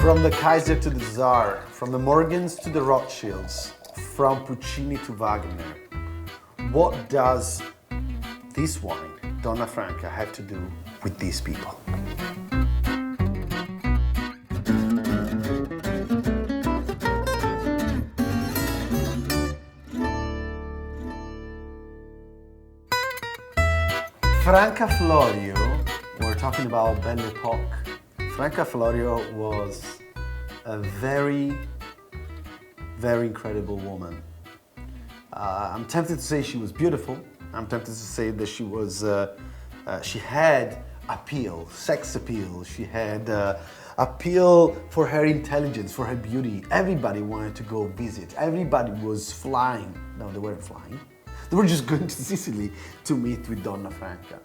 From the Kaiser to the Tsar, from the Morgans to the Rothschilds, from Puccini to Wagner, what does this wine, Donna Franca, have to do with these people? Franca Florio, we're talking about Belle Epoque. Franca Florio was a very, very incredible woman. I'm tempted to say she was beautiful. I'm tempted to say that she had appeal, sex appeal. She had appeal for her intelligence, for her beauty. Everybody wanted to go visit. Everybody was flying. No, they weren't flying. They were just going to Sicily to meet with Donna Franca.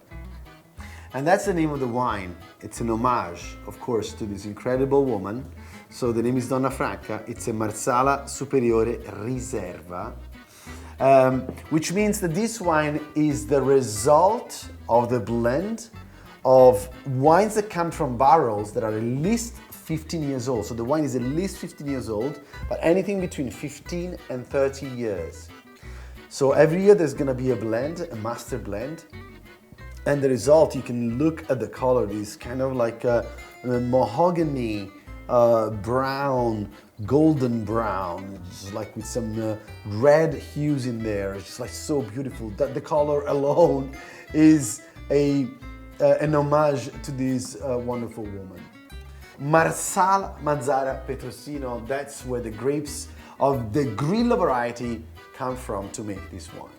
And that's the name of the wine. It's an homage, of course, to this incredible woman. So the name is Donna Franca. It's a Marsala Superiore Riserva, which means that this wine is the result of the blend of wines that come from barrels that are at least 15 years old. So the wine is at least 15 years old, but anything between 15 and 30 years. So every year there's gonna be a blend, a master blend, and the result, you can look at the color, is kind of like a mahogany, brown, golden brown, just like with some red hues in there. It's just like so beautiful. That the color alone is an homage to this wonderful woman. Marsala, Mazzara, Petrosino, that's where the grapes of the Grillo variety come from to make this wine.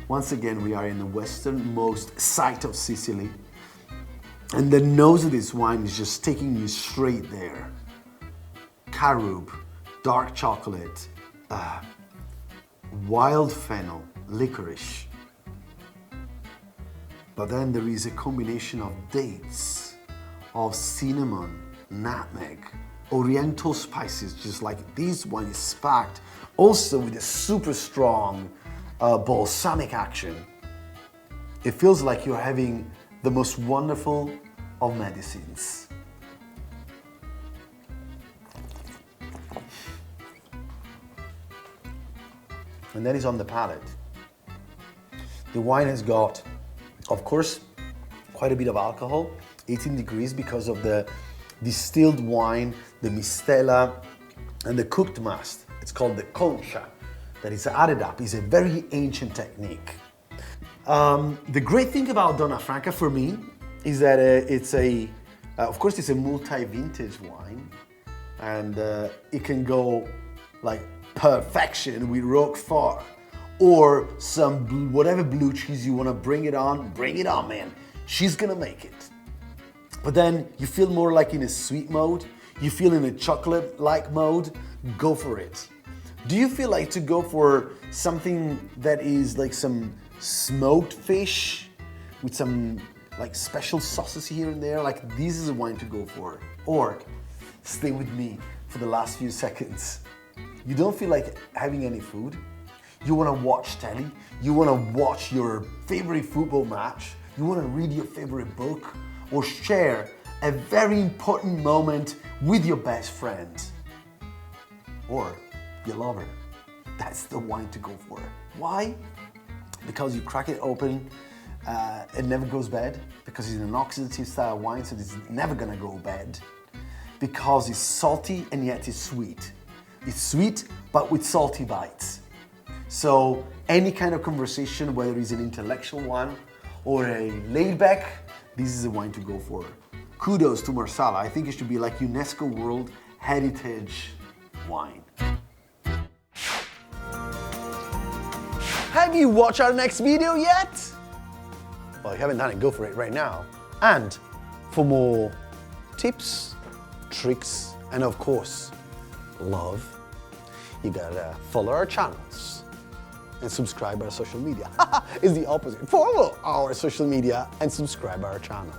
Once again, we are in the westernmost site of Sicily, and the nose of this wine is just taking you straight there. Caroube, dark chocolate, wild fennel, licorice. But then there is a combination of dates, of cinnamon, nutmeg, oriental spices, just like this one is packed also with a super strong balsamic action. It feels like you're having the most wonderful of medicines. And then it's on the palate. The wine has got, of course, quite a bit of alcohol, 18 degrees because of the distilled wine, the mistela, and the cooked mast. It's called the concha, that is added up. It's a very ancient technique. The great thing about Donna Franca for me is that of course it's a multi-vintage wine, and it can go like perfection with Roquefort or some whatever blue cheese you want to bring it on, man. She's gonna make it. But then you feel more like in a sweet mode, you feel in a chocolate-like mode, go for it. Do you feel like to go for something that is like some smoked fish with some like special sauces here and there? Like this is a wine to go for. Or stay with me for the last few seconds. You don't feel like having any food. You want to watch telly. You want to watch your favorite football match. You want to read your favorite book or share a very important moment with your best friend or your lover. That's the wine to go for. Why? Because you crack it open, it never goes bad, because it's an oxidative style wine, so it's never gonna go bad, because it's salty and yet it's sweet. It's sweet, but with salty bites. So any kind of conversation, whether it's an intellectual one or a laid back, this is a wine to go for. Kudos to Marsala. I think it should be like UNESCO World Heritage wine. Have you watched our next video yet? Well, if you haven't done it, go for it right now. And for more tips, tricks, and of course, love, you gotta follow our channels and subscribe our social media. It's the opposite. Follow our social media and subscribe our channel.